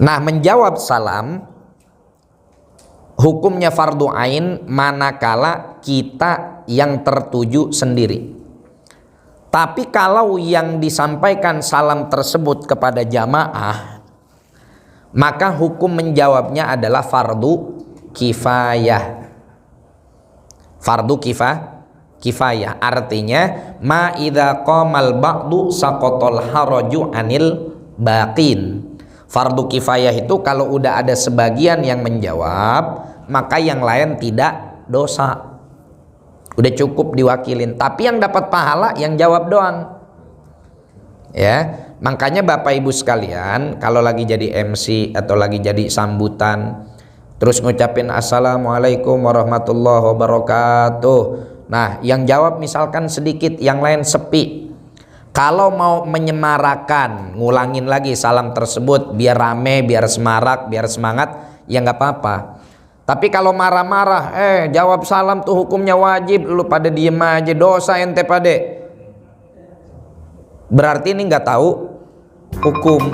Nah, menjawab salam hukumnya fardu ain manakala kita yang tertuju sendiri. Tapi kalau yang disampaikan salam tersebut kepada jamaah, maka hukum menjawabnya adalah fardu kifayah. Fardu kifayah artinya ma idza qamal ba'du saqatal haraju anil baqin. Fardu kifayah itu kalau udah ada sebagian yang menjawab, maka yang lain tidak dosa. Udah cukup diwakilin, tapi yang dapat pahala yang jawab doang. Ya, makanya Bapak Ibu sekalian, kalau lagi jadi MC atau lagi jadi sambutan, terus ngucapin assalamualaikum warahmatullahi wabarakatuh. Nah, yang jawab misalkan sedikit, yang lain sepi. Kalau mau menyemarakan, ngulangin lagi salam tersebut biar rame, biar semarak, biar semangat, ya nggak apa-apa. Tapi kalau marah-marah, jawab salam tuh hukumnya wajib, lu pada diem aja, dosa ente pade. Berarti ini nggak tahu hukum.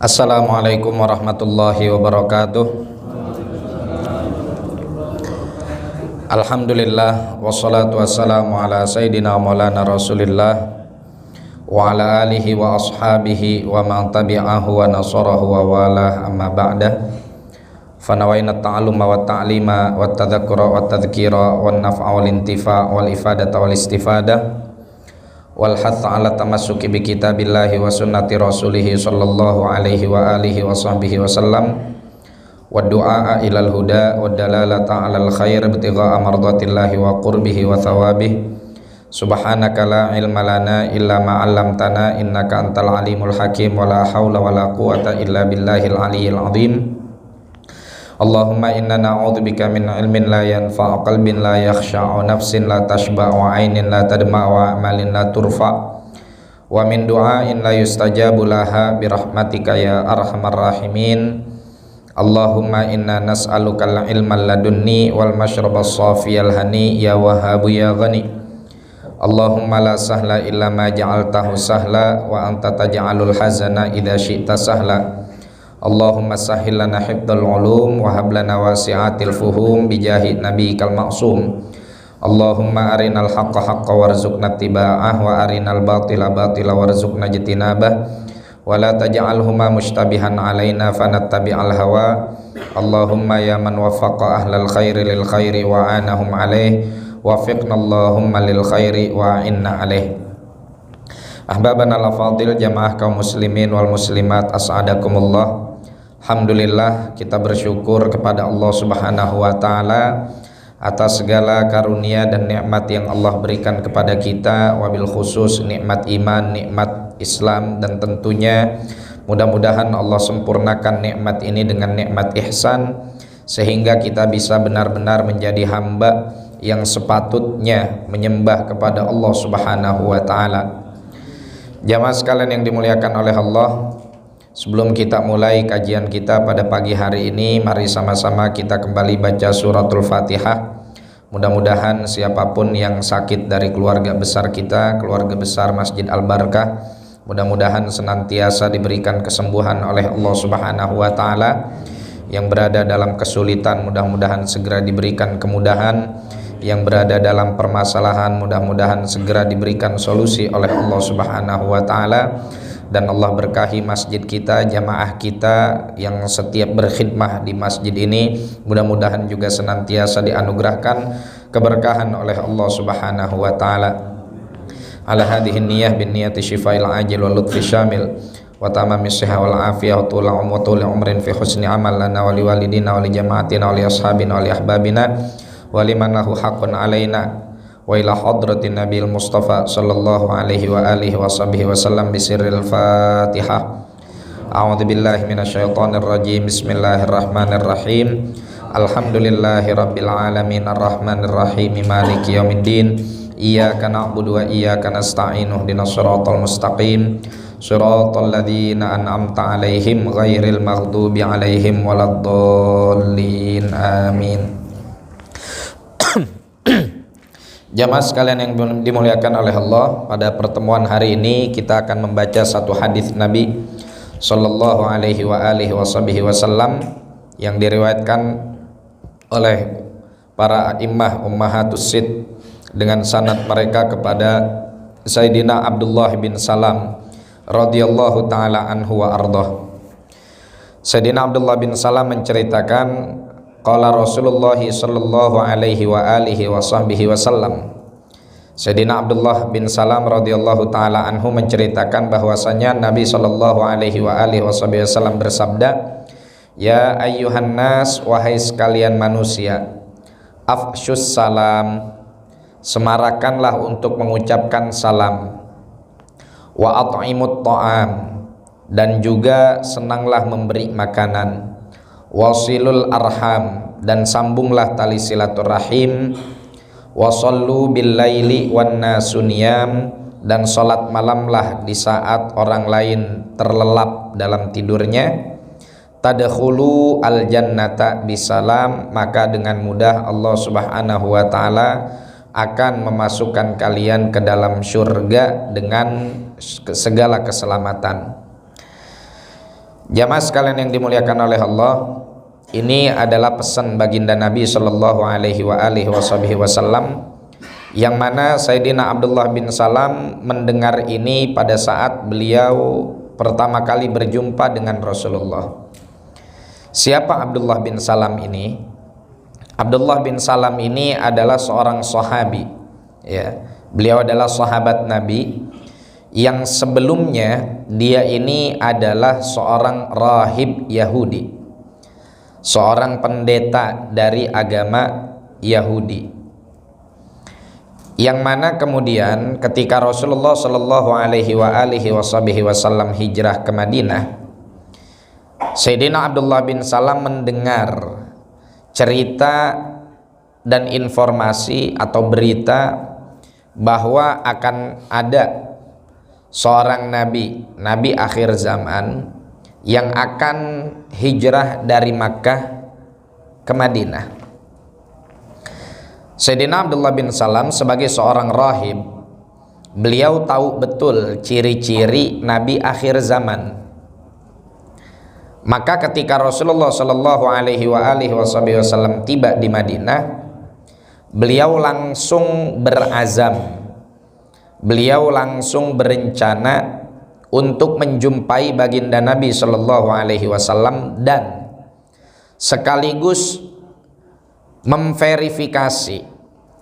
Assalamualaikum warahmatullahi wabarakatuh. Alhamdulillah wassalatu wassalamu ala sayyidina maulana rasulillah wa ala alihi wa ashabihi wa man tabi'ahu wa nasarahu wa wala amma ba'da. Fanawaina ta'alluma wa ta'lima wa tadhakkura wa tadhkira wa naf'a wal intifa' wal ifadata wal istifadah wal hatha ala tamassuki bi kitabillahi wa sunnati rasulih sallallahu alaihi wa alihi wa sahbihi wa sallam wa du'a ilal huda wa dalalata alal khair ibtigha'a mardatillahi wa qurbihi wa thawabih. Subhanaka la ilma lana illa ma 'allamtana innaka antal alimul hakim wa la haula wa la quwata illa billahil aliyyil azim. Allahumma inna na'udzubika min ilmin la yanfa'u qalbin la yakhsha'u nafsin la tashba'u 'ainin la tadma'u wa amalin la turfa' wa min du'ain la yustajabu laha birahmatika ya arhamar rahimin. Allahumma inna nas'aluka al-ilma ladunni wal mashrabas safiyal hani ya wahhabu ya ghani. Allahumma la sahla illa ma ja'altahu sahla wa anta taj'alul hazana idza syi'ta sahla. Allahumma sahhil lana hifdzal ulum wa hab lana wasi'atil fuhum bijahi nabiyikal ma'sum. Allahumma arinal haqqa haqqa warzuqna tiba'ah wa arinal batila batila warzuqna jitinabah wa la taj'alhuma mushtabihan alaina fanattabi'al hawa. Allahumma ya man waffaqa ahlal khairi lil khairi wa anahum alaih wafiqna Allahumma lil khairi wa inna alaih. Ahbabana al-fadil jamaah kaum muslimin wal muslimat as'adakumullah. Alhamdulillah, kita bersyukur kepada Allah Subhanahu wa taala atas segala karunia dan nikmat yang Allah berikan kepada kita, wabil khusus nikmat iman, nikmat Islam, dan tentunya mudah-mudahan Allah sempurnakan nikmat ini dengan nikmat ihsan sehingga kita bisa benar-benar menjadi hamba yang sepatutnya menyembah kepada Allah Subhanahu wa taala. Jamaah sekalian yang dimuliakan oleh Allah, sebelum kita mulai kajian kita pada pagi hari ini, mari sama-sama kita kembali baca suratul Fatihah. Mudah-mudahan siapapun yang sakit dari keluarga besar kita, keluarga besar Masjid Al-Barakah, mudah-mudahan senantiasa diberikan kesembuhan oleh Allah Subhanahu wa taala. Yang berada dalam kesulitan, mudah-mudahan segera diberikan kemudahan. Yang berada dalam permasalahan, mudah-mudahan segera diberikan solusi oleh Allah Subhanahu wa taala. Dan Allah berkahi masjid kita, jamaah kita yang setiap berkhidmah di masjid ini, mudah-mudahan juga senantiasa dianugerahkan keberkahan oleh Allah Subhanahu wa taala. Ala hadhihi niyyah bin niyyati syifa'il ajil wa lutfi syamil wa tamamis sihah wal afiyah wa tula umrin fi husni amal lana wa liwalidina wa li jamaatina wa li ashabina wa li ahbabina wa liman lahu haqqun alaina wa ila hadratin nabiyil mustafa sallallahu alaihi wa alihi wa sahbihi wa sallam bisirril fatihah. A'udzu billahi minasyaitonir rajim. Bismillahirrahmanirrahim. Alhamdulillahi rabbil alamin arrahmanir rahim maliki yaumiddin. Iyyaka na'budu wa iyyaka nasta'in ihdinas siratal mustaqim Shiratal ladzina an'amta 'alaihim ghairil maghdubi 'alaihim waladdallin. Amin. Jamaah sekalian yang dimuliakan oleh Allah, pada pertemuan hari ini kita akan membaca satu hadis Nabi sallallahu alaihi wasallam yang diriwayatkan oleh para a'immah ummahatus sid dengan sanad mereka kepada Sayyidina Abdullah bin Salam radhiyallahu taala anhu wa ardhah. Sayyidina Abdullah bin Salam menceritakan, qala Rasulullah sallallahu alaihi wasallam. Sayyidina Abdullah bin Salam radhiyallahu taala anhu menceritakan bahwasanya Nabi sallallahu alaihi wasallam bersabda, "Ya ayyuhan nas, wahai sekalian manusia, afsyus salam, semarakanlah untuk mengucapkan salam. Wa at'imut ta'am, dan juga senanglah memberi makanan. Wasilul arham, dan sambunglah tali silaturahim. Wasallu bil laili wan nasu niyam, dan salat malamlah di saat orang lain terlelap dalam tidurnya. Tadkhulu al jannata bisalam, maka dengan mudah Allah Subhanahu wa taala akan memasukkan kalian ke dalam surga dengan segala keselamatan." Jamaah sekalian yang dimuliakan oleh Allah, ini adalah pesan baginda Nabi sallallahu alaihi wasallam yang mana Sayyidina Abdullah bin Salam mendengar ini pada saat beliau pertama kali berjumpa dengan Rasulullah. Siapa Abdullah bin Salam ini? Abdullah bin Salam ini adalah seorang sahabi, ya. Beliau adalah sahabat Nabi yang sebelumnya dia ini adalah seorang rahib Yahudi, seorang pendeta dari agama Yahudi, yang mana kemudian ketika Rasulullah Shallallahu alaihi wasallam hijrah ke Madinah, Sayyidina Abdullah bin Salam mendengar cerita dan informasi atau berita bahwa akan ada seorang nabi akhir zaman yang akan hijrah dari Makkah ke Madinah. Sayyidina Abdullah bin Salam sebagai seorang rahib, beliau tahu betul ciri-ciri nabi akhir zaman. Maka ketika Rasulullah Shallallahu alaihi wasallam tiba di Madinah, beliau langsung berazam, beliau langsung berencana untuk menjumpai baginda Nabi Shallallahu alaihi wasallam dan sekaligus memverifikasi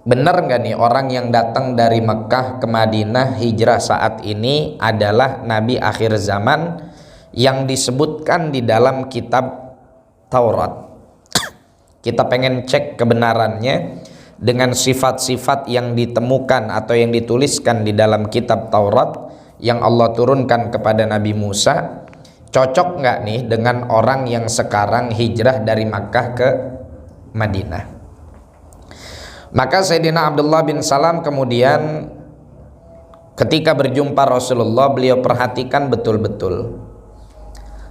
benar nggak nih orang yang datang dari Mekah ke Madinah hijrah saat ini adalah nabi akhir zaman yang disebutkan di dalam kitab Taurat. Kita pengen cek kebenarannya dengan sifat-sifat yang ditemukan atau yang dituliskan di dalam kitab Taurat yang Allah turunkan kepada Nabi Musa. Cocok nggak nih dengan orang yang sekarang hijrah dari Makkah ke Madinah? Maka Sayyidina Abdullah bin Salam kemudian ketika berjumpa Rasulullah, beliau perhatikan betul-betul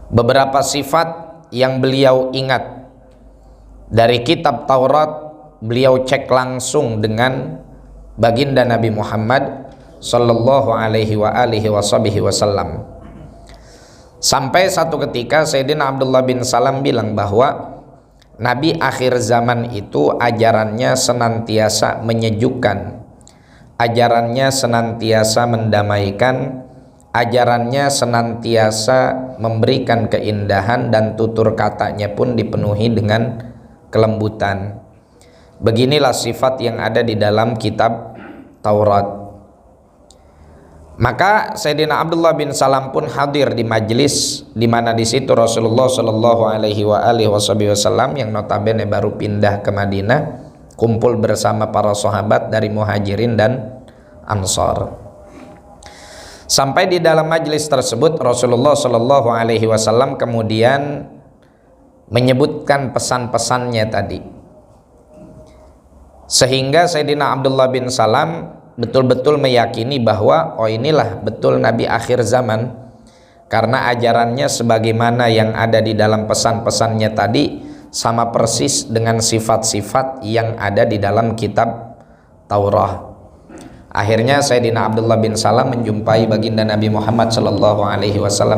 beberapa sifat yang beliau ingat dari kitab Taurat. Beliau cek langsung dengan baginda Nabi Muhammad sallallahu alaihi wasallam. Sampai satu ketika Sayyidina Abdullah bin Salam bilang bahwa nabi akhir zaman itu ajarannya senantiasa menyejukkan, ajarannya senantiasa mendamaikan, ajarannya senantiasa memberikan keindahan, dan tutur katanya pun dipenuhi dengan kelembutan. Beginilah sifat yang ada di dalam kitab Taurat. Maka Sayyidina Abdullah bin Salam pun hadir di majlis di mana di situ Rasulullah Shallallahu alaihi wasallam yang notabene baru pindah ke Madinah kumpul bersama para sahabat dari Muhajirin dan Ansar. Sampai di dalam majlis tersebut Rasulullah Shallallahu alaihi wasallam kemudian menyebutkan pesan-pesannya tadi, sehingga Sayyidina Abdullah bin Salam betul-betul meyakini bahwa oh inilah betul nabi akhir zaman karena ajarannya sebagaimana yang ada di dalam pesan-pesannya tadi sama persis dengan sifat-sifat yang ada di dalam kitab Taurat. Akhirnya Sayyidina Abdullah bin Salam menjumpai baginda Nabi Muhammad SAW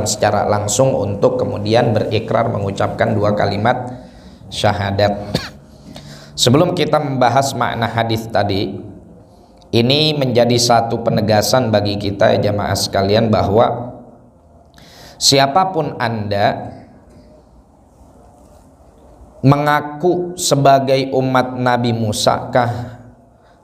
secara langsung untuk kemudian berikrar mengucapkan 2 kalimat syahadat. Sebelum kita membahas makna hadis tadi, ini menjadi satu penegasan bagi kita ya jamaah sekalian, bahwa siapapun Anda mengaku sebagai umat Nabi Musa kah,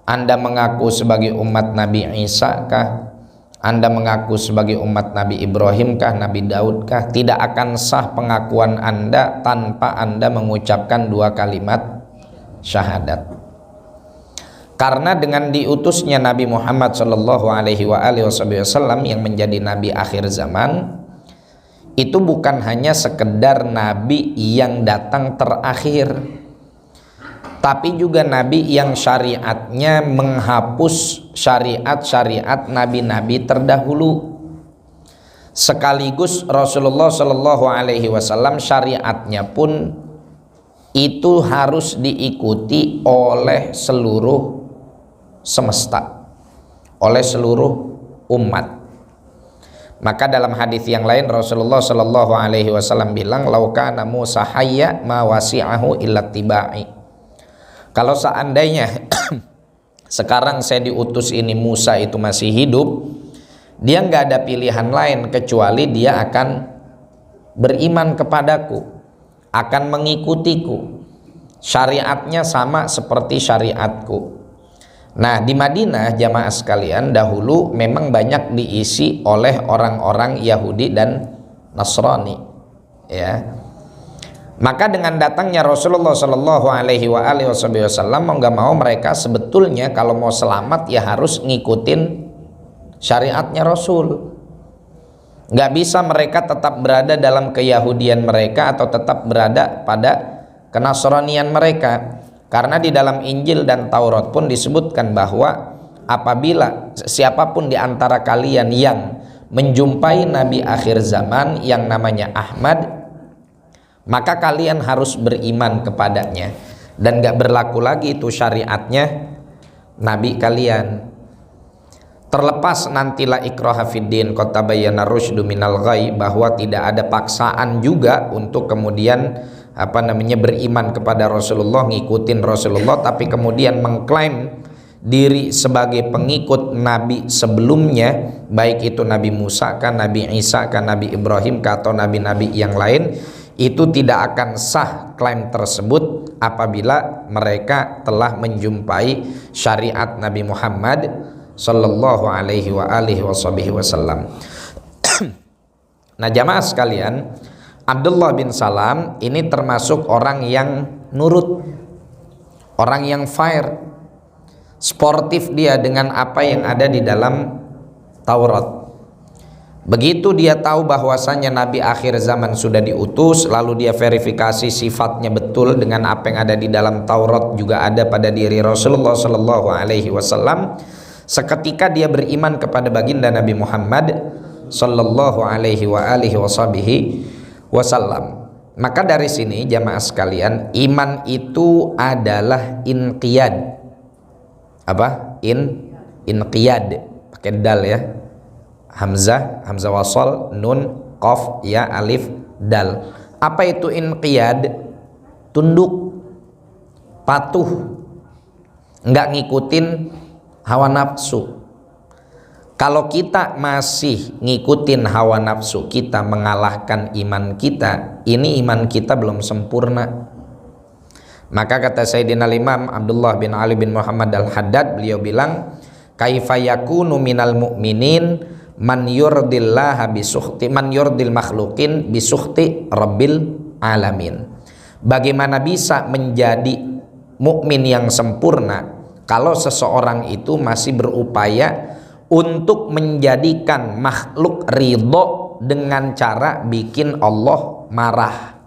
Anda mengaku sebagai umat Nabi Isa kah, Anda mengaku sebagai umat Nabi Ibrahim kah, Nabi Daud kah, tidak akan sah pengakuan Anda tanpa Anda mengucapkan 2 kalimat syahadat. Karena dengan diutusnya Nabi Muhammad SAW yang menjadi Nabi akhir zaman, itu bukan hanya sekedar Nabi yang datang terakhir, tapi juga Nabi yang syariatnya menghapus syariat-syariat Nabi-Nabi terdahulu. Sekaligus Rasulullah SAW syariatnya pun itu harus diikuti oleh seluruh semesta, oleh seluruh umat. Maka dalam hadis yang lain Rasulullah SAW bilang, "Lau kana Musa hayya ma wasi'ahu illa tiba'i." Kalau seandainya sekarang saya diutus ini Musa itu masih hidup, dia nggak ada pilihan lain kecuali dia akan beriman kepadaku, akan mengikutiku. Syariatnya sama seperti syariatku. Nah, di Madinah jamaah sekalian dahulu memang banyak diisi oleh orang-orang Yahudi dan Nasrani, ya. Maka dengan datangnya Rasulullah SAW mau gak mau mereka sebetulnya kalau mau selamat ya harus ngikutin syariatnya Rasul. Gak bisa mereka tetap berada dalam keyahudian mereka atau tetap berada pada kenasranian mereka. Karena di dalam Injil dan Taurat pun disebutkan bahwa apabila siapapun di antara kalian yang menjumpai Nabi akhir zaman yang namanya Ahmad, maka kalian harus beriman kepadanya dan gak berlaku lagi itu syariatnya Nabi kalian. Terlepas nantilah ikraha fiddin qad tabayyana rusydu minal ghai, bahwa tidak ada paksaan juga untuk kemudian beriman kepada Rasulullah, ngikutin Rasulullah, tapi kemudian mengklaim diri sebagai pengikut Nabi sebelumnya, baik itu Nabi Musa kan, Nabi Isa kan, Nabi Ibrahim kan, atau Nabi-Nabi yang lain. Itu tidak akan sah klaim tersebut apabila mereka telah menjumpai syariat Nabi Muhammad sallallahu alaihi wasallam. Nah jamaah sekalian, Abdullah bin Salam ini termasuk orang yang nurut, orang yang fair, sportif dia dengan apa yang ada di dalam Taurat. Begitu dia tahu bahwasannya Nabi akhir zaman sudah diutus, lalu dia verifikasi sifatnya betul dengan apa yang ada di dalam Taurat juga ada pada diri Rasulullah SAW. Seketika dia beriman kepada baginda Nabi Muhammad SAW. Maka dari sini jamaah sekalian, iman itu adalah inqiyad. Apa? Inqiyad. Pakai dal ya. Hamzah wasal, nun, qaf, ya, alif, dal. Apa itu inqiyad? Tunduk, patuh, nggak ngikutin hawa nafsu. Kalau kita masih ngikutin hawa nafsu kita, mengalahkan iman kita, ini iman kita belum sempurna. Maka kata Sayyidina Imam Abdullah bin Ali bin Muhammad al-Haddad, beliau bilang, kaifa yakunu minal mu'minin man yurdil makhlukin bisukhti rabbil alamin. Bagaimana bisa menjadi mukmin yang sempurna kalau seseorang itu masih berupaya untuk menjadikan makhluk ridho dengan cara bikin Allah marah.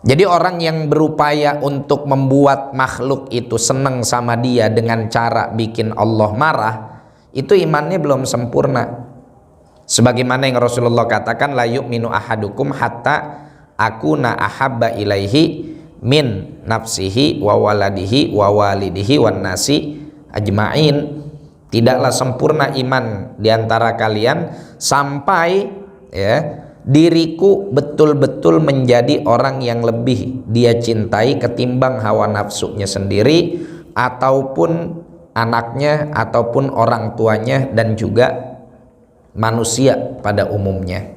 Jadi orang yang berupaya untuk membuat makhluk itu senang sama dia dengan cara bikin Allah marah, itu imannya belum sempurna. Sebagaimana yang Rasulullah katakan, la yu'minu ahadukum hatta akuna ahabba ilaihi min nafsihi wa waladihi wa walidihi wan nasi ajma'in. Tidaklah sempurna iman diantara kalian sampai diriku betul-betul menjadi orang yang lebih dia cintai ketimbang hawa nafsunya sendiri, ataupun anaknya, ataupun orang tuanya, dan juga manusia pada umumnya.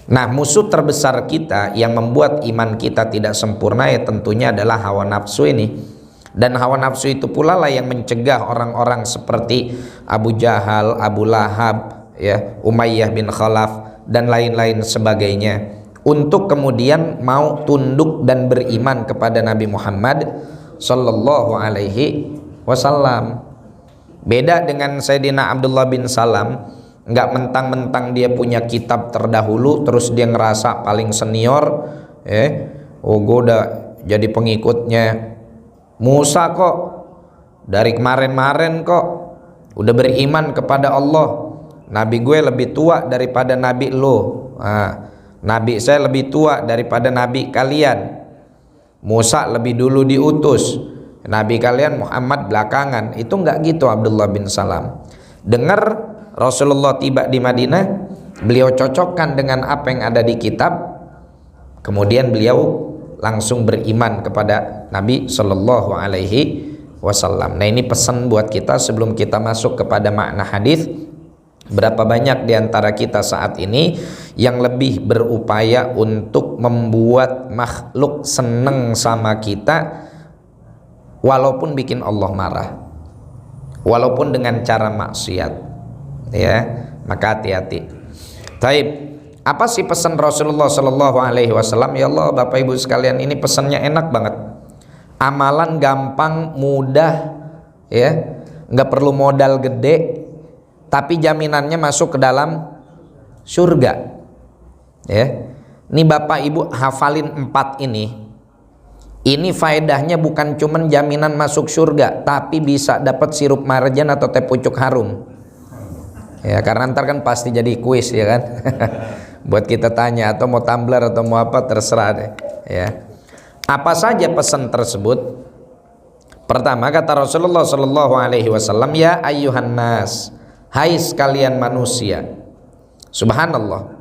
Nah, musuh terbesar kita yang membuat iman kita tidak sempurna ya tentunya adalah hawa nafsu ini. Dan hawa nafsu itu pula lah yang mencegah orang-orang seperti Abu Jahal, Abu Lahab, Umayyah bin Khalaf dan lain-lain sebagainya untuk kemudian mau tunduk dan beriman kepada Nabi Muhammad sallallahu alaihi wasallam. Beda dengan Sayyidina Abdullah bin Salam, nggak mentang-mentang dia punya kitab terdahulu terus dia ngerasa paling senior, gue udah jadi pengikutnya Musa kok, dari kemarin-kemarin kok udah beriman kepada Allah, nabi gue lebih tua daripada nabi lo, nabi saya lebih tua daripada nabi kalian, Musa lebih dulu diutus, nabi kalian Muhammad belakangan. Itu nggak gitu Abdullah bin Salam. Dengar Rasulullah tiba di Madinah, beliau cocokkan dengan apa yang ada di kitab, kemudian beliau langsung beriman kepada Nabi Shallallahu Alaihi Wasallam. Nah, ini pesan buat kita sebelum kita masuk kepada makna hadis. Berapa banyak diantara kita saat ini yang lebih berupaya untuk membuat makhluk seneng sama kita, walaupun bikin Allah marah, walaupun dengan cara maksiat. Maka hati-hati. Taib, apa sih pesan Rasulullah Shallallahu Alaihi Wasallam? Ya Allah, Bapak Ibu sekalian, ini pesannya enak banget. Amalan gampang, mudah, nggak perlu modal gede, tapi jaminannya masuk ke dalam surga. Ini Bapak Ibu hafalin 4 ini. Ini faedahnya bukan cuman jaminan masuk surga, tapi bisa dapat sirup marjan atau teh pucuk harum. Karena ntar kan pasti jadi kuis kan. Buat kita tanya atau mau tumbler atau mau apa terserah deh. Apa saja pesan tersebut? Pertama, kata Rasulullah Shallallahu Alaihi Wasallam, ya ayyuhan nas, hai sekalian manusia. Subhanallah.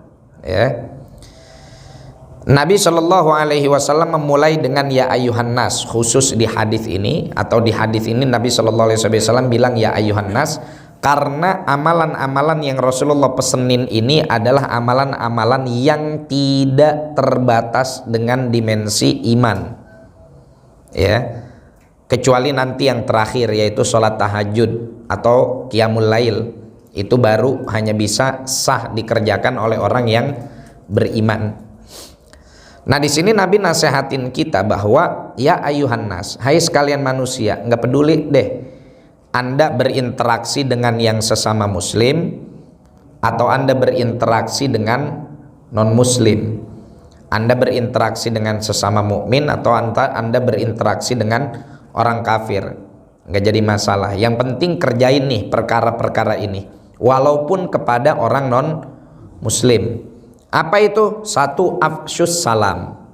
Nabi Shallallahu Alaihi Wasallam memulai dengan ya ayyuhan nas, khusus di hadis ini, atau di hadis ini Nabi Shallallahu Alaihi Wasallam bilang ya ayyuhan nas, karena amalan-amalan yang Rasulullah pesenin ini adalah amalan-amalan yang tidak terbatas dengan dimensi iman, kecuali nanti yang terakhir, yaitu sholat tahajud atau qiyamul lail. Itu baru hanya bisa sah dikerjakan oleh orang yang beriman. Nah, di sini Nabi nasehatin kita bahwa ya ayuhan nas, hai sekalian manusia, nggak peduli deh Anda berinteraksi dengan yang sesama muslim atau Anda berinteraksi dengan non muslim, Anda berinteraksi dengan sesama mukmin atau Anda berinteraksi dengan orang kafir, nggak jadi masalah. Yang penting kerjain nih perkara-perkara ini, walaupun kepada orang non muslim. Apa itu? Satu, afsyus salam,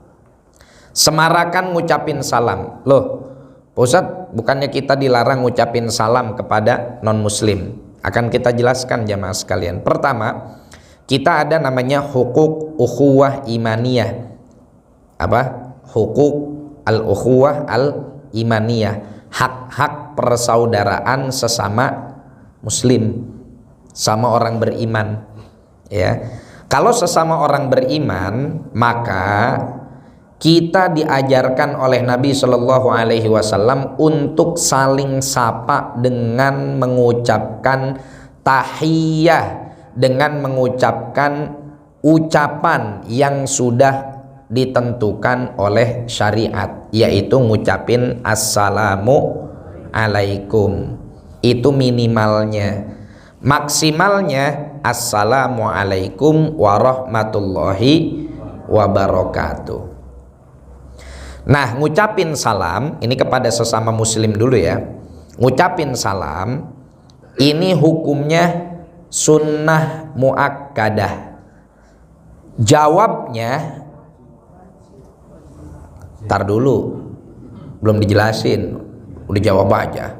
semarakan ngucapin salam. Loh Pak Ustadz, bukannya kita dilarang ngucapin salam kepada non muslim? Akan kita jelaskan jamaah sekalian. Pertama, kita ada namanya hukuk ukhuwah imaniyah. Apa? Hukuk al-ukhuwah al-imaniyah, hak-hak persaudaraan sesama muslim, sama orang beriman. Kalau sesama orang beriman, maka kita diajarkan oleh Nabi Shallallahu Alaihi Wasallam untuk saling sapa dengan mengucapkan tahiyah, dengan mengucapkan ucapan yang sudah ditentukan oleh syariat, yaitu ngucapin assalamu alaikum. Itu minimalnya. Maksimalnya assalamu alaikum warahmatullahi wabarakatuh. Nah, ngucapin salam ini kepada sesama muslim dulu ya. Ngucapin salam ini hukumnya sunnah muakkadah? Jawabnya, tar dulu, belum dijelasin, udah jawab aja.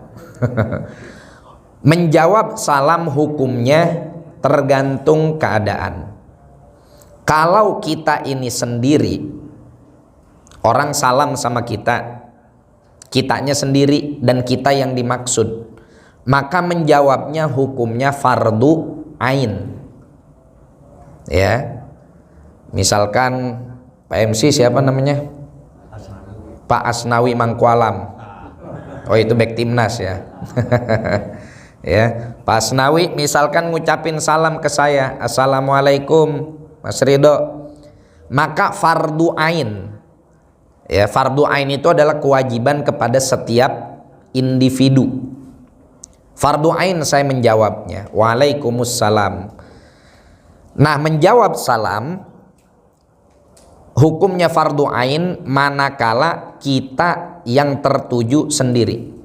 Menjawab salam hukumnya tergantung keadaan. Kalau kita ini sendiri, orang salam sama kita, kitanya sendiri dan kita yang dimaksud, maka menjawabnya hukumnya fardu ain. Ya, misalkan Pak MC siapa namanya? Pak Asnawi Mangkualam. Oh, itu back timnas ya. Ya, Pak Asnawi misalkan ngucapin salam ke saya, assalamualaikum Mas Ridho, maka fardu ain. Ya, fardu ain itu adalah kewajiban kepada setiap individu. Fardu ain saya menjawabnya, waalaikumsalam. Nah, menjawab salam hukumnya fardu ain manakala kita yang tertuju sendiri.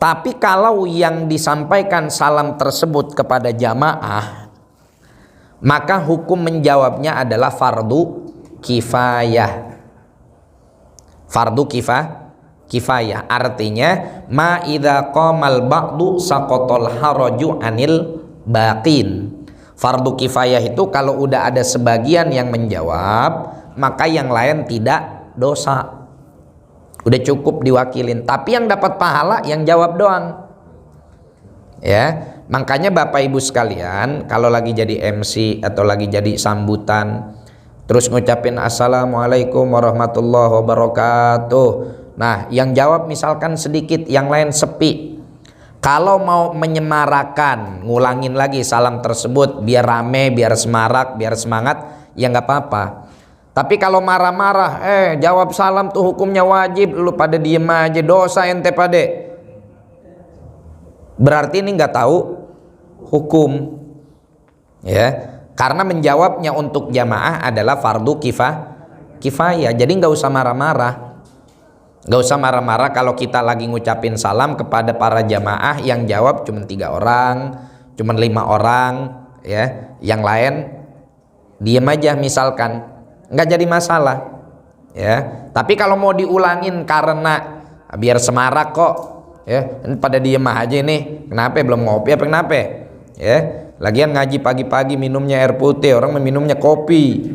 Tapi kalau yang disampaikan salam tersebut kepada jamaah, maka hukum menjawabnya adalah fardu kifayah. Fardu kifayah artinya ma idza qamal ba'du saqatal haraju anil baqin. Fardu kifayah itu kalau udah ada sebagian yang menjawab, maka yang lain tidak dosa. Udah cukup diwakilin, tapi yang dapat pahala yang jawab doang. Ya, makanya Bapak Ibu sekalian, kalau lagi jadi MC atau lagi jadi sambutan, terus ngucapin assalamualaikum warahmatullahi wabarakatuh. Nah, yang jawab misalkan sedikit, yang lain sepi. Kalau mau menyemarakan, ngulangin lagi salam tersebut biar rame, biar semarak, biar semangat, ya nggak apa-apa. Tapi kalau marah-marah, jawab salam tuh hukumnya wajib, lu pada diem aja, dosa ente pade. Berarti ini nggak tahu hukum, ya. Karena menjawabnya untuk jamaah adalah fardu kifayah. Jadi nggak usah marah-marah, nggak usah marah-marah kalau kita lagi ngucapin salam kepada para jamaah yang jawab cuma 3 orang, cuma 5 orang, ya. Yang lain diem aja misalkan, nggak jadi masalah, ya. Tapi kalau mau diulangin karena biar semarak kok, ya, pada diem aja nih, kenapa belum ngopi apa kenapa, ya. Lagian ngaji pagi-pagi minumnya air putih, orang minumnya kopi,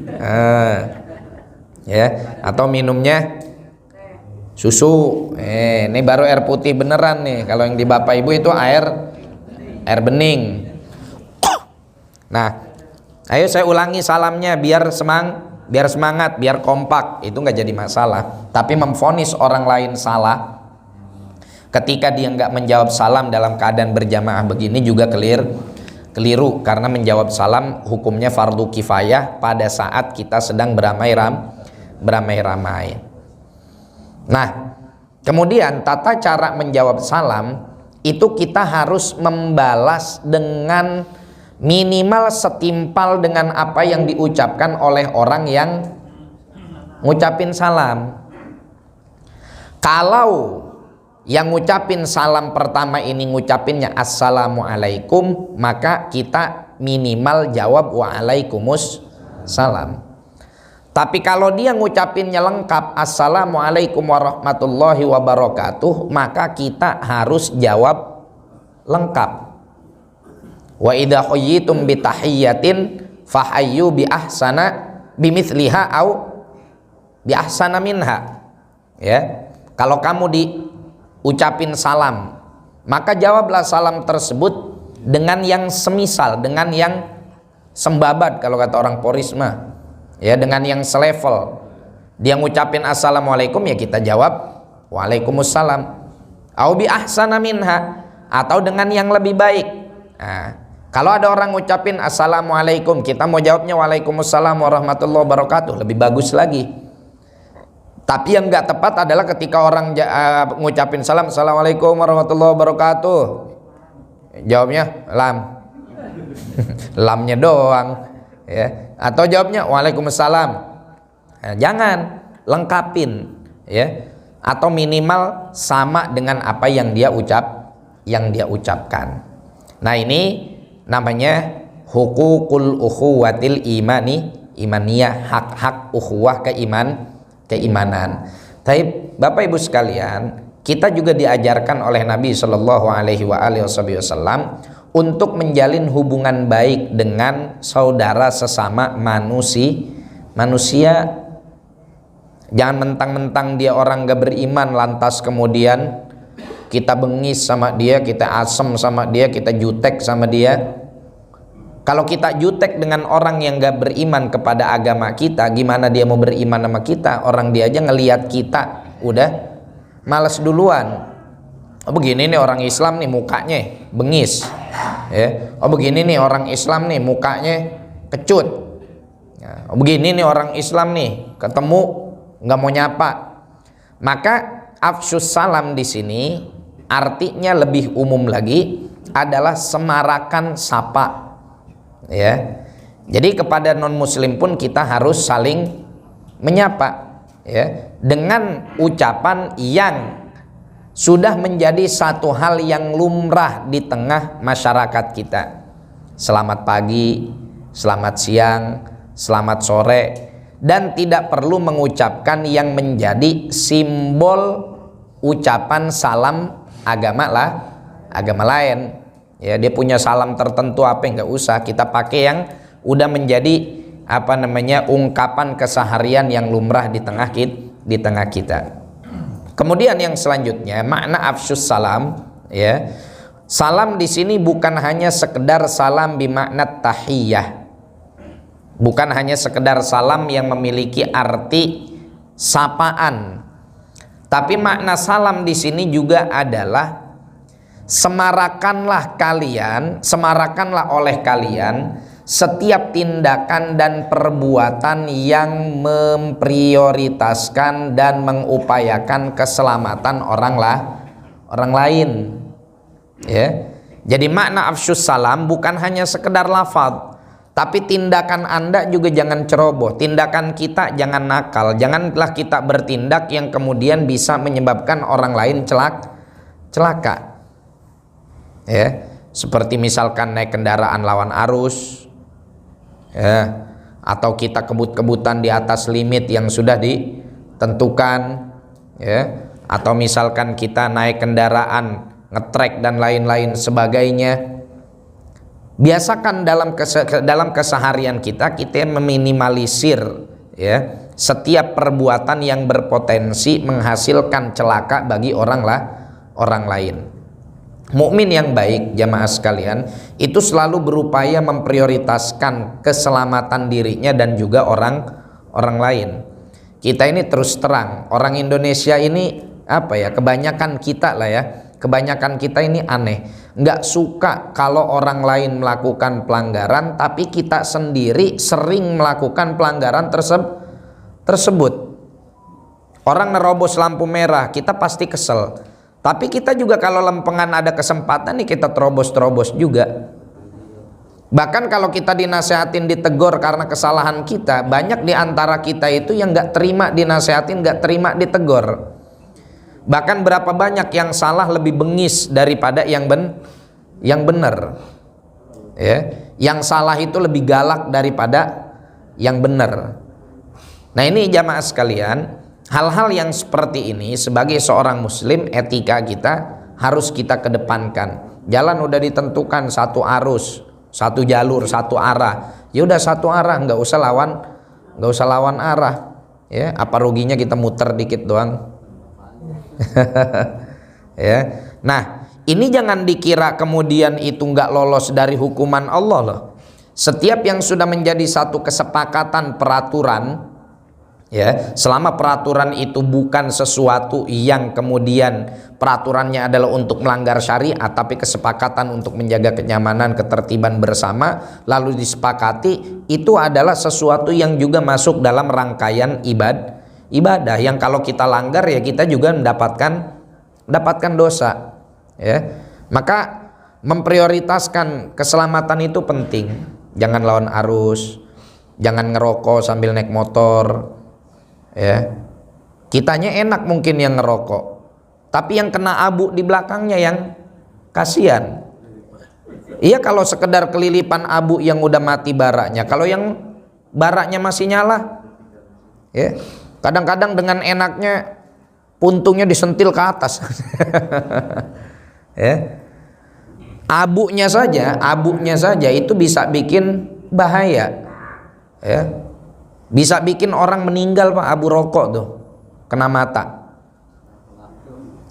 ya, atau minumnya susu. Ini baru air putih beneran nih. Kalau yang di Bapak Ibu itu air bening. Nah, ayo saya ulangi salamnya biar semangat, biar kompak. Itu nggak jadi masalah. Tapi memvonis orang lain salah ketika dia nggak menjawab salam dalam keadaan berjamaah begini juga keliru, karena menjawab salam hukumnya fardu kifayah pada saat kita sedang beramai-ramai. Nah, kemudian tata cara menjawab salam itu kita harus membalas dengan minimal setimpal dengan apa yang diucapkan oleh orang yang ngucapin salam. Kalau yang ngucapin salam pertama ini ngucapinnya assalamualaikum, maka kita minimal jawab waalaikumsalam. Tapi kalau dia ngucapinnya lengkap assalamualaikum warahmatullahi wabarakatuh, maka kita harus jawab lengkap. Wa idza huyyitum bi tahiyyatin fahayyu bi ahsana bimithliha au bi ahsana minha. Ya. Kalau kamu ucapin salam, maka jawablah salam tersebut dengan yang semisal, dengan yang sembabat kalau kata orang Porisma, ya, dengan yang selevel. Dia ngucapin assalamualaikum, ya kita jawab waalaikumsalam, au bi ahsana minha, atau dengan yang lebih baik. Nah, kalau ada orang ngucapin assalamualaikum, kita mau jawabnya waalaikumsalam warahmatullahi wabarakatuh, lebih bagus lagi. Tapi yang nggak tepat adalah ketika orang ngucapin salam assalamualaikum warahmatullahi wabarakatuh, jawabnya lam, lamnya doang, ya. Atau jawabnya waalaikumsalam. Nah, jangan, lengkapin, ya. Atau minimal sama dengan apa yang dia ucapkan. Nah, ini namanya hukukul ukhuwatil imaniyah, hak-hak ukhuwah keimanan. Tapi Bapak Ibu sekalian, kita juga diajarkan oleh Nabi Shallallahu Alaihi Wasallam untuk menjalin hubungan baik dengan saudara sesama manusia. Jangan mentang-mentang dia orang gak beriman lantas kemudian kita bengis sama dia, kita asem sama dia, kita jutek sama dia. Kalau kita jutek dengan orang yang gak beriman kepada agama kita, gimana dia mau beriman sama kita? Orang dia aja ngelihat kita udah males duluan. Oh begini nih orang Islam nih mukanya bengis, ya. Oh begini nih orang Islam nih mukanya kecut. Oh begini nih orang Islam nih ketemu nggak mau nyapa. Maka afsyus salam di sini artinya lebih umum lagi adalah semarakan sapa. Ya, jadi kepada non muslim pun kita harus saling menyapa, ya, dengan ucapan yang sudah menjadi satu hal yang lumrah di tengah masyarakat kita. Selamat pagi, selamat siang, selamat sore, dan tidak perlu mengucapkan yang menjadi simbol ucapan salam agama lain. Ya, dia punya salam tertentu apa nggak usah, kita pakai yang udah menjadi ungkapan keseharian yang lumrah di tengah kita. Kemudian yang selanjutnya makna afsyus salam, ya. Salam di sini bukan hanya sekedar salam bimakna tahiyah. Bukan hanya sekedar salam yang memiliki arti sapaan. Tapi makna salam di sini juga adalah semarakanlah oleh kalian setiap tindakan dan perbuatan yang memprioritaskan dan mengupayakan keselamatan orang lain. Ya. Jadi makna afsyus salam bukan hanya sekedar lafaz, tapi tindakan Anda juga jangan ceroboh, tindakan kita jangan nakal, janganlah kita bertindak yang kemudian bisa menyebabkan orang lain celaka. Ya, seperti misalkan naik kendaraan lawan arus, ya, atau kita kebut-kebutan di atas limit yang sudah ditentukan, ya, atau misalkan kita naik kendaraan ngetrek dan lain-lain sebagainya. Biasakan dalam keseharian kita meminimalisir, ya, setiap perbuatan yang berpotensi menghasilkan celaka bagi orang lain. Mukmin yang baik, jamaah sekalian, itu selalu berupaya memprioritaskan keselamatan dirinya dan juga orang lain. Kita ini terus terang, orang Indonesia ini kebanyakan kita ini aneh, nggak suka kalau orang lain melakukan pelanggaran, tapi kita sendiri sering melakukan pelanggaran tersebut. Orang nerobos lampu merah, kita pasti kesel. Tapi kita juga kalau lempengan ada kesempatan nih kita terobos juga. Bahkan kalau kita dinasehatin, ditegur karena kesalahan kita, banyak di antara kita itu yang nggak terima dinasehatin, nggak terima ditegur. Bahkan berapa banyak yang salah lebih bengis daripada yang benar. Ya, yang salah itu lebih galak daripada yang benar. Nah ini jamaah sekalian, hal-hal yang seperti ini sebagai seorang muslim, etika kita harus kita kedepankan. Jalan udah ditentukan satu arus, satu jalur, satu arah. Ya udah satu arah, nggak usah lawan arah. Ya, apa ruginya kita muter dikit doang? Ya. Nah, ini jangan dikira kemudian itu nggak lolos dari hukuman Allah loh. Setiap yang sudah menjadi satu kesepakatan peraturan, ya, selama peraturan itu bukan sesuatu yang kemudian peraturannya adalah untuk melanggar syariat, tapi kesepakatan untuk menjaga kenyamanan, ketertiban bersama, lalu disepakati, itu adalah sesuatu yang juga masuk dalam rangkaian ibadah yang kalau kita langgar ya kita juga mendapatkan dosa. Ya, maka memprioritaskan keselamatan itu penting. Jangan lawan arus, jangan ngerokok sambil naik motor. Ya, kitanya enak mungkin yang ngerokok, tapi yang kena abu di belakangnya yang kasihan. Iya kalau sekedar kelilipan abu yang udah mati baraknya. Kalau yang baraknya masih nyala, ya kadang-kadang dengan enaknya puntungnya disentil ke atas. Ya. Abunya saja itu bisa bikin bahaya. Ya. Bisa bikin orang meninggal Pak, abu rokok tuh. Kena mata.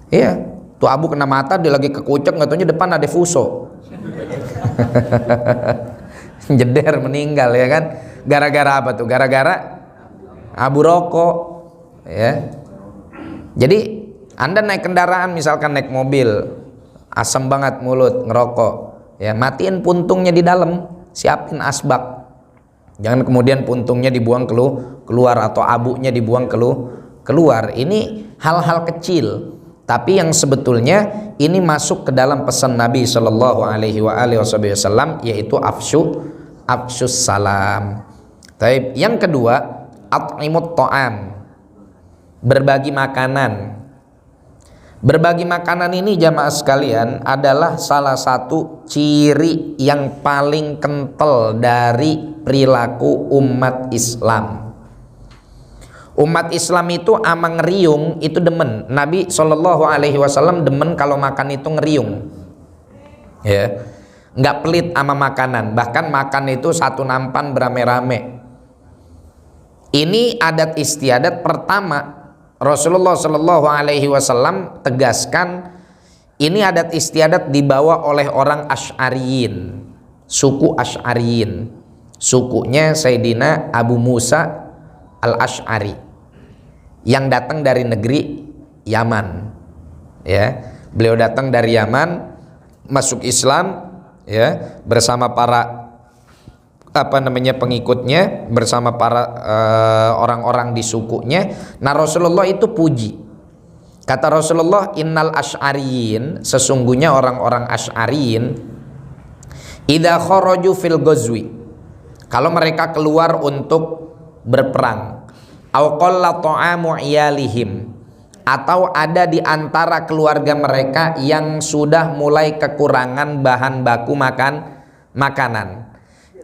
Iya, tuh abu kena mata, dia lagi kekucek, nggak taunya depan ada fuso. Jeder meninggal ya kan. Gara-gara apa tuh? Gara-gara abu rokok. Ya. Jadi Anda naik kendaraan, misalkan naik mobil, asam banget mulut, ngerokok, ya matiin puntungnya di dalam, siapin asbak. Jangan kemudian puntungnya dibuang keluar atau abunya dibuang keluar. Ini hal-hal kecil, tapi yang sebetulnya ini masuk ke dalam pesan Nabi Shallallahu Alaihi Wasallam, yaitu afsyus salam. Taib. Yang kedua, at'imut ta'am, berbagi makanan. Berbagi makanan ini jamaah sekalian adalah salah satu ciri yang paling kental dari perilaku umat Islam. Umat Islam itu amang ngeriung itu demen. Nabi SAW demen kalau makan itu ngeriung, ya, nggak pelit sama makanan. Bahkan makan itu satu nampan berame-rame. Ini adat istiadat pertama. Rasulullah SAW tegaskan, ini adat istiadat dibawa oleh orang Asy'ariyin, suku Asy'ariyin, sukunya Sayyidina Abu Musa al-Asy'ari yang datang dari negeri Yaman. Ya, beliau datang dari Yaman, masuk Islam, ya, bersama para pengikutnya, bersama para orang-orang di sukunya. Nah, Rasulullah itu puji. Kata Rasulullah, innal asy'ariyin, sesungguhnya orang-orang Asy'ariyin, idza kharaju fil ghazwi, kalau mereka keluar untuk berperang, au qalla ta'amu iyalihim, atau ada di antara keluarga mereka yang sudah mulai kekurangan bahan baku makanan,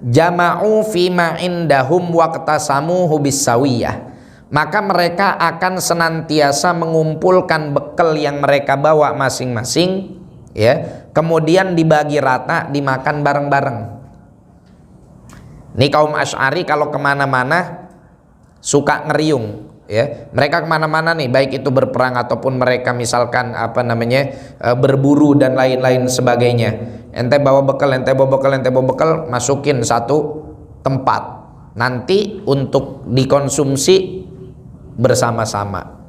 jama'u fima indahum waqtasamuhu bisawiyah, maka mereka akan senantiasa mengumpulkan bekal yang mereka bawa masing-masing, ya, kemudian dibagi rata, dimakan bareng-bareng. Ini kaum Asy'ari kalau kemana-mana suka ngeriung, ya. Mereka kemana-mana nih, baik itu berperang ataupun mereka misalkan berburu dan lain-lain sebagainya. Ente bawa bekal, masukin satu tempat, nanti untuk dikonsumsi bersama-sama,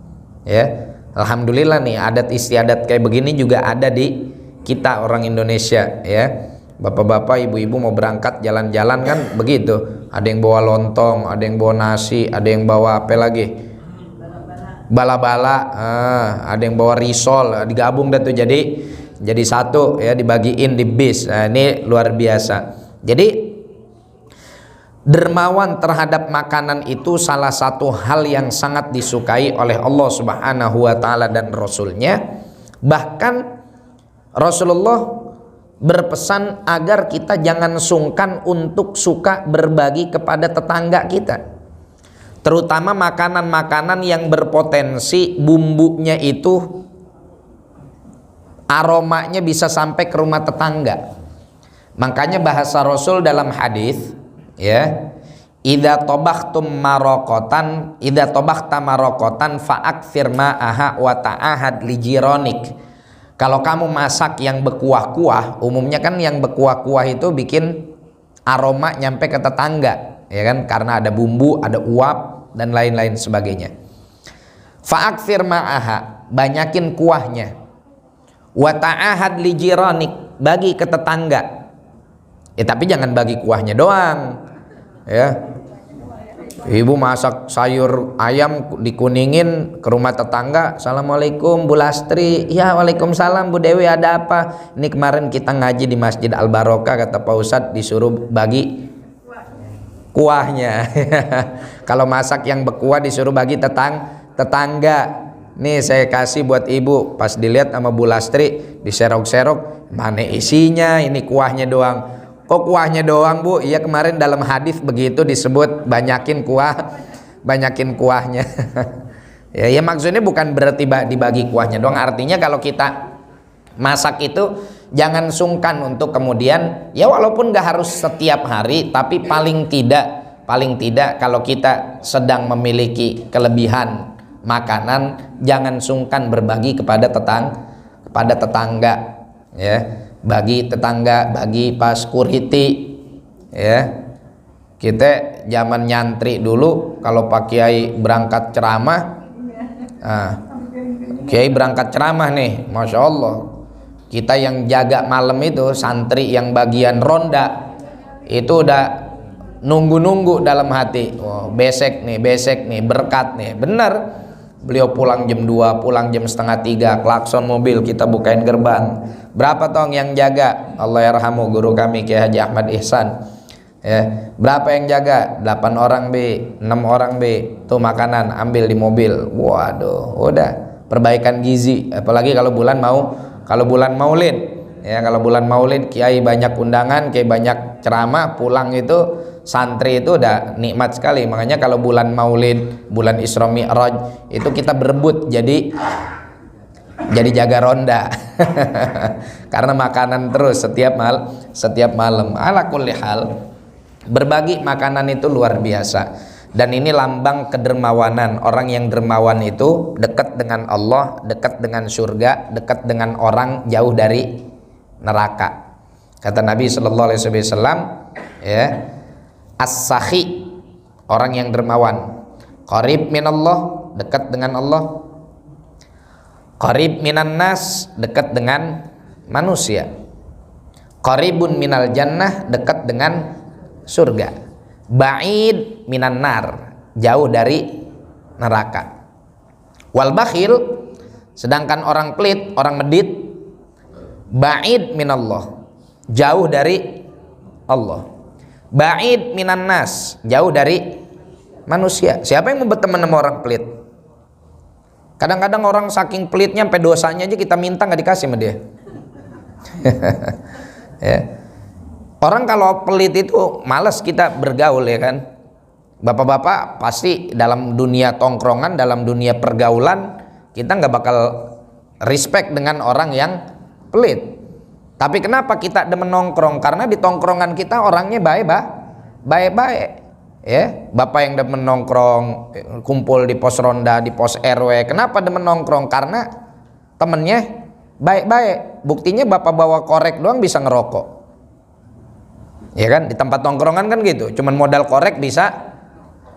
ya. Alhamdulillah nih, adat istiadat kayak begini juga ada di kita orang Indonesia, ya. Bapak-bapak, ibu-ibu mau berangkat jalan-jalan kan begitu, ada yang bawa lontong, ada yang bawa nasi, ada yang bawa apa lagi, bala-bala, ada yang bawa risol, digabung dah tuh jadi satu, ya, dibagiin di bis. Nah, ini luar biasa. Jadi dermawan terhadap makanan itu salah satu hal yang sangat disukai oleh Allah Subhanahu wa taala dan Rasulnya. Bahkan Rasulullah berpesan agar kita jangan sungkan untuk suka berbagi kepada tetangga kita, terutama makanan-makanan yang berpotensi bumbunya itu aromanya bisa sampai ke rumah tetangga. Makanya bahasa Rasul dalam hadis, ya, idza tabakhtum maraqatan, idza tabakhta maraqatan fa'aktsir ma'aha wa ta'ahad li jiranik. Kalau kamu masak yang berkuah-kuah, umumnya kan yang berkuah-kuah itu bikin aroma nyampe ke tetangga, ya kan, karena ada bumbu, ada uap dan lain-lain sebagainya. Fa'aktsir ma'aha, banyakin kuahnya. Wa ta'ahad li jiranik, bagi ke tetangga. Ya, tapi jangan bagi kuahnya doang, ya. Ibu masak sayur ayam dikuningin ke rumah tetangga, assalamualaikum Bu Lastri, ya waalaikumsalam Bu Dewi, ada apa? Ini kemarin kita ngaji di Masjid Al Barokah, kata Pak Ustadz disuruh bagi kuahnya. Kalau masak yang berkuah disuruh bagi tetangga. nih saya kasih buat ibu. Pas dilihat sama Bu Lastri, diserok-serok, mana isinya, ini kuahnya doang. Kok kuahnya doang Bu? Iya kemarin dalam hadis begitu disebut, banyakin kuahnya. ya maksudnya bukan berarti dibagi kuahnya doang, artinya kalau kita masak itu jangan sungkan untuk kemudian, ya walaupun gak harus setiap hari, tapi paling tidak kalau kita sedang memiliki kelebihan makanan, jangan sungkan berbagi kepada tetangga, ya, bagi tetangga, bagi pas security, ya. Kita zaman nyantri dulu kalau Pak Kiai berangkat ceramah, Kiai berangkat ceramah nih, Masya Allah, kita yang jaga malam itu, santri yang bagian ronda itu udah nunggu dalam hati, oh, besek nih berkat nih. Bener, beliau pulang jam 2, pulang jam setengah 3, klakson mobil kita bukain gerbang. Berapa tong yang jaga? Allah yarhamu guru kami Kiai Haji Ahmad Ihsan, ya. Berapa yang jaga? 8 orang B, 6 orang B. Tuh makanan ambil di mobil. Waduh, udah perbaikan gizi. Apalagi kalau bulan Maulid, ya, kalau bulan Maulid Kiai banyak undangan, Kiai banyak ceramah, pulang itu santri itu udah nikmat sekali. Makanya kalau bulan Maulid, bulan Isra Mi'raj itu kita berebut jadi jaga ronda. Karena makanan terus setiap malam. Ala kulli hal, berbagi makanan itu luar biasa. Dan ini lambang kedermawanan. Orang yang dermawan itu dekat dengan Allah, dekat dengan surga, dekat dengan orang, jauh dari neraka. Kata Nabi sallallahu alaihi wasallam, ya, as-sakhi, orang yang dermawan, qarib minallah, dekat dengan Allah, qarib minan nas, dekat dengan manusia, qaribun minal jannah, dekat dengan surga, ba'id minan nar, jauh dari neraka. Wal bakhil, sedangkan orang pelit, orang medit, ba'id minallah, jauh dari Allah, ba'id minan nas, jauh dari manusia. Siapa yang mau berteman sama orang pelit? Kadang-kadang orang saking pelitnya sampai dosanya aja kita minta nggak dikasih sama dia. Ya. Orang kalau pelit itu malas kita bergaul, ya kan. Bapak-bapak pasti dalam dunia tongkrongan, dalam dunia pergaulan, kita nggak bakal respect dengan orang yang pelit. Tapi kenapa kita demen nongkrong? Karena di tongkrongan kita orangnya baik-baik, ya. Bapak yang demen nongkrong, kumpul di pos ronda, di pos RW, kenapa demen nongkrong? Karena temennya baik-baik. Buktinya bapak bawa korek doang bisa ngerokok, ya kan. Di tempat tongkrongan kan gitu, cuman modal korek bisa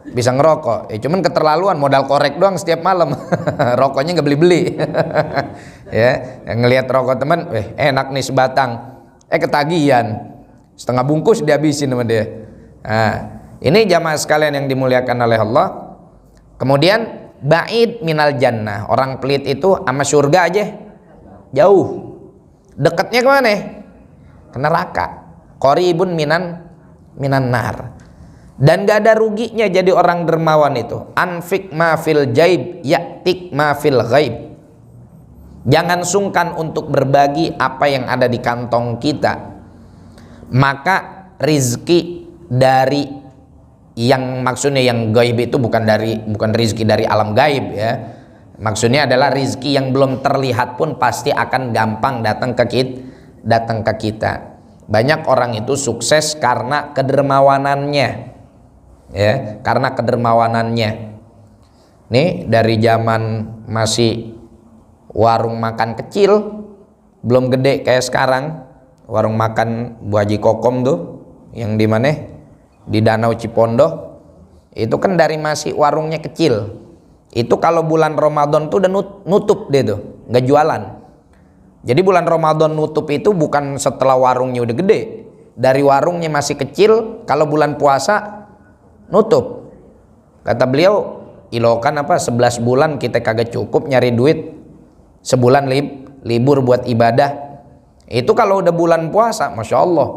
ngerokok. Cuman keterlaluan, modal korek doang setiap malam. Rokoknya nggak beli-beli. Ya, ngelihat rokok teman, enak nih sebatang, ketagihan, setengah bungkus dihabisin sama dia. Nah, ini jamaah sekalian yang dimuliakan oleh Allah. Kemudian ba'id minal jannah, orang pelit itu sama surga aja jauh. Dekatnya kemana? Ke neraka. Qaribun minan nar. Dan gak ada ruginya jadi orang dermawan itu. Anfik ma fil jaib ya'tik ma fil ghaib. Jangan sungkan untuk berbagi apa yang ada di kantong kita, maka rizki dari yang maksudnya yang gaib itu bukan rizki dari alam gaib, ya. Maksudnya adalah rizki yang belum terlihat pun pasti akan gampang datang ke kita. Banyak orang itu sukses karena kedermawanannya, ya, karena kedermawanannya. Nih dari zaman masih warung makan kecil, belum gede kayak sekarang. Warung makan Bu Haji Kokom tuh, yang di mana? Di Danau Cipondoh. Itu kan dari masih warungnya kecil. Itu kalau bulan Ramadan tuh udah nutup dia tuh, nggak jualan. Jadi bulan Ramadan nutup itu bukan setelah warungnya udah gede. Dari warungnya masih kecil, kalau bulan puasa nutup. Kata beliau, ilokan apa 11 bulan kita kagak cukup nyari duit, sebulan libur buat ibadah. Itu kalau udah bulan puasa, Masya Allah,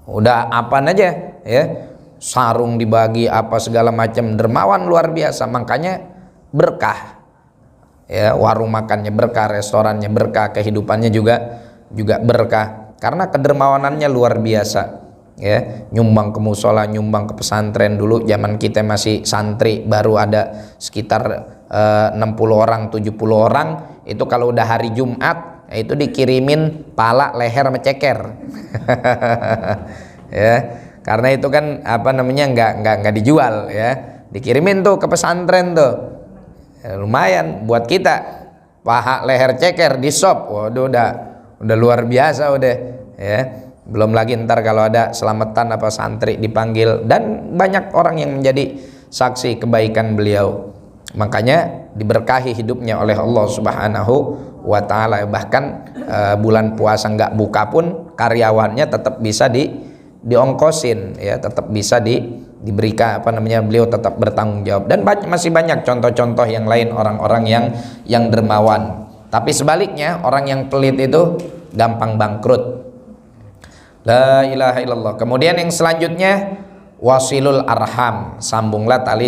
udah apaan aja, ya, sarung dibagi apa segala macam, dermawan luar biasa. Makanya berkah, ya, warung makannya berkah, restorannya berkah, kehidupannya juga berkah karena kedermawanannya luar biasa. Ya, nyumbang ke musola, nyumbang ke pesantren. Dulu zaman kita masih santri, baru ada sekitar 60 orang, 70 orang. Itu kalau udah hari Jumat, itu dikirimin pala, leher sama ceker. Ya, karena itu kan apa namanya nggak dijual ya, dikirimin tuh ke pesantren tuh. Ya, lumayan buat kita, paha, leher, ceker di shop. Waduh, udah luar biasa udah ya. Belum lagi ntar kalau ada selamatan apa santri dipanggil, dan banyak orang yang menjadi saksi kebaikan beliau. Makanya diberkahi hidupnya oleh Allah Subhanahu wa taala. Bahkan bulan puasa nggak buka pun karyawannya tetap bisa diongkosin ya, tetap bisa diberikan apa namanya, beliau tetap bertanggung jawab. Dan masih banyak contoh-contoh yang lain, orang-orang yang dermawan. Tapi sebaliknya, orang yang pelit itu gampang bangkrut. La ilaha illallah. Kemudian yang selanjutnya wasilul arham, sambunglah tali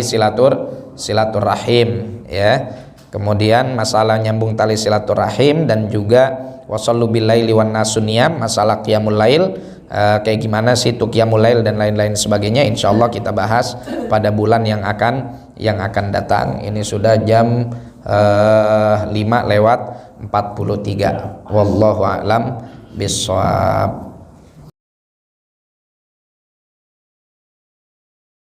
silaturahim ya. Kemudian masalah nyambung tali silaturahim, dan juga wasallu bil laili wan nasuniyam, masalah qiyamul lail, kayak gimana sih itu qiyamul lail dan lain-lain sebagainya, insyaallah kita bahas pada bulan yang akan datang. Ini sudah jam 5:43. Wallahu a'lam bishawab.